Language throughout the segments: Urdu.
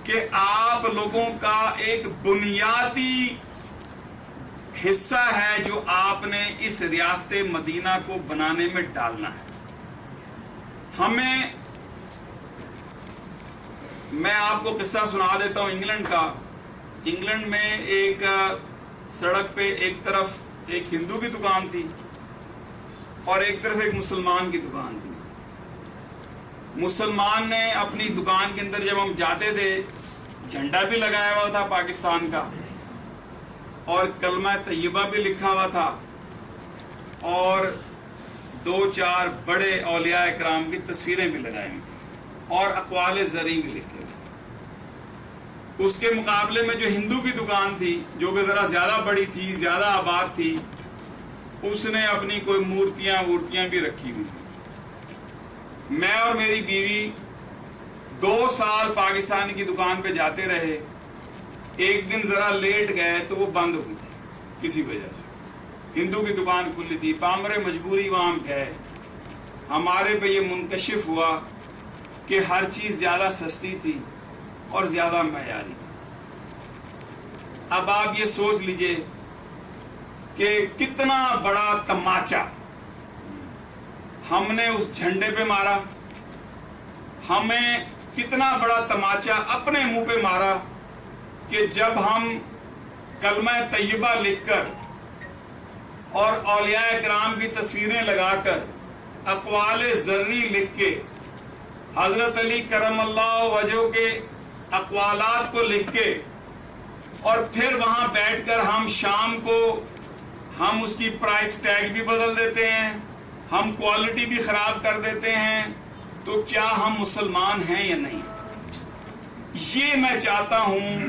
کہ آپ لوگوں کا ایک بنیادی حصہ ہے جو آپ نے اس ریاست مدینہ کو بنانے میں ڈالنا ہے. میں آپ کو قصہ سنا دیتا ہوں انگلینڈ کا. انگلینڈ میں ایک سڑک پہ ایک طرف ایک ہندو کی دکان تھی اور ایک طرف ایک مسلمان کی دکان تھی. مسلمان نے اپنی دکان کے اندر جب ہم جاتے تھے جھنڈا بھی لگایا ہوا تھا پاکستان کا اور کلمہ طیبہ بھی لکھا ہوا تھا اور 2-4 بڑے اولیاء اکرام کی تصویریں بھی لگائی ہوئی تھیں اور اقوال زرعی بھی لکھے ہوئے. اس کے مقابلے میں جو ہندو کی دکان تھی جو کہ ذرا زیادہ بڑی تھی, زیادہ آباد تھی, اس نے اپنی کوئی مورتیاں بھی رکھی ہوئی تھی. میں اور میری بیوی 2 سال پاکستان کی دکان پہ جاتے رہے. ایک دن ذرا لیٹ گئے تو وہ بند ہو گئی تھی کسی وجہ سے. ہندو کی دکان کھلی تھی, پامرے مجبوری وہاں گئے. ہمارے پہ یہ منکشف ہوا کہ ہر چیز زیادہ سستی تھی اور زیادہ معیاری تھی. اب آپ یہ سوچ لیجئے کہ کتنا بڑا تماچا ہم نے اس جھنڈے پہ مارا, ہمیں کتنا بڑا تماچا اپنے منہ پہ مارا کہ جب ہم کلمہ طیبہ لکھ کر اور اولیاء اکرام کی تصویریں لگا کر اقوال زرعی لکھ کے حضرت علی کرم اللہ وجہہ کے اقوالات کو لکھ کے اور پھر وہاں بیٹھ کر ہم شام کو ہم اس کی پرائس ٹیگ بھی بدل دیتے ہیں, ہم کوالٹی بھی خراب کر دیتے ہیں, تو کیا ہم مسلمان ہیں یا نہیں؟ یہ میں چاہتا ہوں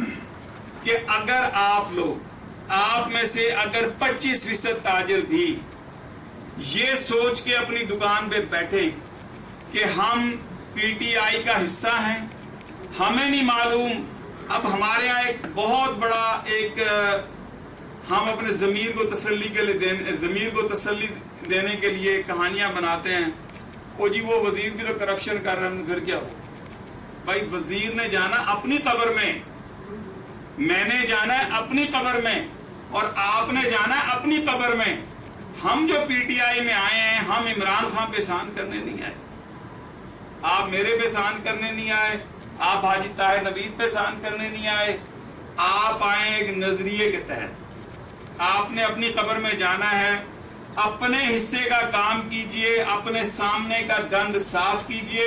کہ اگر آپ میں سے اگر 25% تاجر بھی یہ سوچ کے اپنی دکان پہ بیٹھیں کہ ہم پی ٹی آئی کا حصہ ہیں, ہمیں نہیں معلوم. اب ہمارے یہاں ایک بہت بڑا ہم اپنے ضمیر کو تسلی دینے کے لیے کہانیاں بناتے ہیں. او جی وہ وزیر بھی تو کرپشن کر رہا ہے, پھر کیا ہو بھائی؟ وزیر نے جانا اپنی قبر میں, میں نے جانا ہے اپنی قبر میں, اور آپ نے جانا ہے اپنی قبر میں. ہم جو پی ٹی آئی میں آئے ہیں, ہم عمران خان پہ احسان کرنے نہیں آئے, آپ میرے پہ احسان کرنے نہیں آئے, آپ حاجی طاہر نوید پہ احسان کرنے نہیں آئے. آپ آئے ایک نظریے کے تحت. آپ نے اپنی قبر میں جانا ہے, اپنے حصے کا کام کیجئے, اپنے سامنے کا گند صاف کیجئے,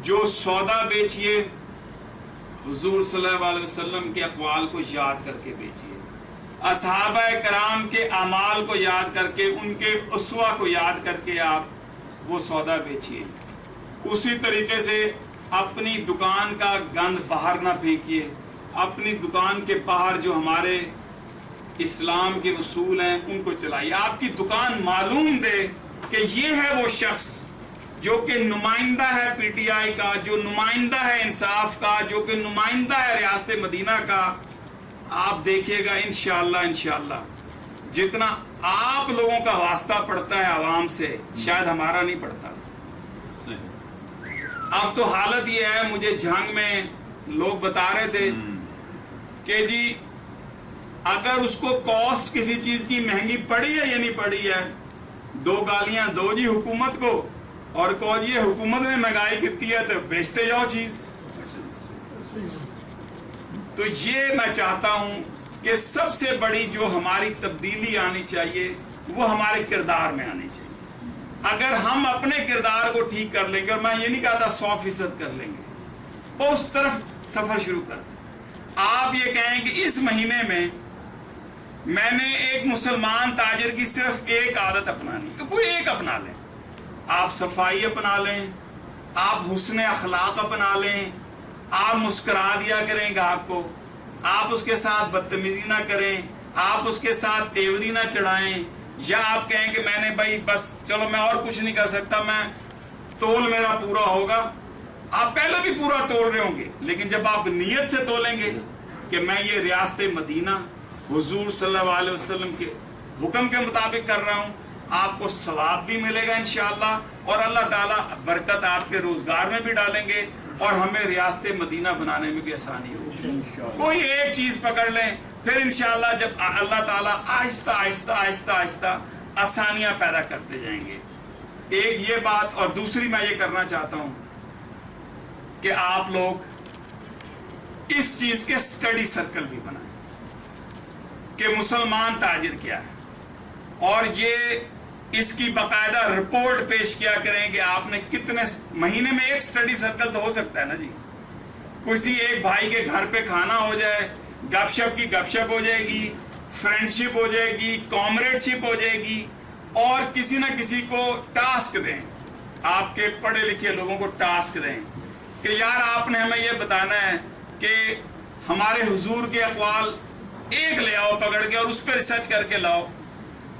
جو سودا بیچیے حضور صلی اللہ علیہ وسلم کے اقوال کو یاد کر کے بیچیے, اصحابہ کرام کے اعمال کو یاد کر کے, ان کے اسوہ کو یاد کر کے آپ وہ سودا بیچیے. اسی طریقے سے اپنی دکان کا گند باہر نہ پھینکیے, اپنی دکان کے باہر جو ہمارے اسلام کے اصول ہیں ان کو چلائیے. آپ کی دکان معلوم دے کہ یہ ہے وہ شخص جو کہ نمائندہ ہے پی ٹی آئی کا, جو نمائندہ ہے انصاف کا, جو کہ نمائندہ ہے ریاست مدینہ کا. آپ دیکھیے گا انشاءاللہ جتنا آپ لوگوں کا واسطہ پڑتا ہے عوام سے, شاید ہمارا نہیں پڑتا. اب تو حالت یہ ہے, مجھے جھنگ میں لوگ بتا رہے تھے کہ جی اگر اس کو کاسٹ کسی چیز کی مہنگی پڑی ہے یا نہیں پڑی ہے, 2 گالیاں دو جی حکومت کو اور کہو جی حکومت نے مہنگائی کتنی ہے تو بیچتے جاؤ چیز. تو یہ میں چاہتا ہوں کہ سب سے بڑی جو ہماری تبدیلی آنی چاہیے وہ ہمارے کردار میں آنی چاہیے. اگر ہم اپنے کردار کو ٹھیک کر لیں گے, اور میں یہ نہیں کہتا 100% کر لیں گے, وہ اس طرف سفر شروع کر دیں. آپ یہ کہیں کہ اس مہینے میں نے ایک مسلمان تاجر کی صرف ایک عادت اپنانی, تو کوئی ایک اپنا لیں. آپ صفائی اپنا لیں, آپ حسن اخلاق اپنا لیں, آپ مسکرا دیا کریں گاہک کو, آپ اس کے ساتھ بدتمیزی نہ کریں, آپ اس کے ساتھ تیوری نہ چڑھائیں, یا آپ کہیں کہ میں نے بھائی بس چلو میں اور کچھ نہیں کر سکتا, میں تول میرا پورا ہوگا. آپ پہلے بھی پورا تول رہے ہوں گے, لیکن جب آپ نیت سے تولیں گے کہ میں یہ ریاست مدینہ حضور صلی اللہ علیہ وسلم کے حکم کے مطابق کر رہا ہوں, آپ کو ثواب بھی ملے گا انشاءاللہ, اور اللہ تعالیٰ برکت آپ کے روزگار میں بھی ڈالیں گے, اور ہمیں ریاست مدینہ بنانے میں بھی آسانی ہو. کوئی ایک چیز پکڑ لیں, پھر انشاءاللہ جب اللہ تعالیٰ آہستہ آہستہ آہستہ آہستہ آسانیاں پیدا کرتے جائیں گے. ایک یہ بات, اور دوسری میں یہ کرنا چاہتا ہوں کہ آپ لوگ اس چیز کے سٹڈی سرکل بھی بنائیں کہ مسلمان تاجر کیا ہے, اور یہ اس کی باقاعدہ رپورٹ پیش کیا کریں کہ آپ نے کتنے مہینے میں ایک سٹڈی سرکل تو ہو سکتا ہے نا جی, کسی ایک بھائی کے گھر پہ کھانا ہو جائے, گپ شپ کی گپ شپ ہو جائے گی, فرینڈ شپ ہو جائے گی, کامریڈ شپ ہو جائے گی, اور کسی نہ کسی کو ٹاسک دیں, آپ کے پڑھے لکھے لوگوں کو ٹاسک دیں کہ یار آپ نے ہمیں یہ بتانا ہے کہ ہمارے حضور کے اقوال ایک لے آؤ پکڑ کے, اور اس پہ ریسرچ کر کے لاؤ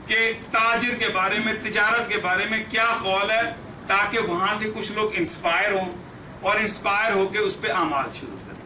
کہ تاجر کے بارے میں, تجارت کے بارے میں کیا قول ہے, تاکہ وہاں سے کچھ لوگ انسپائر ہوں اور انسپائر ہو کے اس پہ اعمال شروع کریں.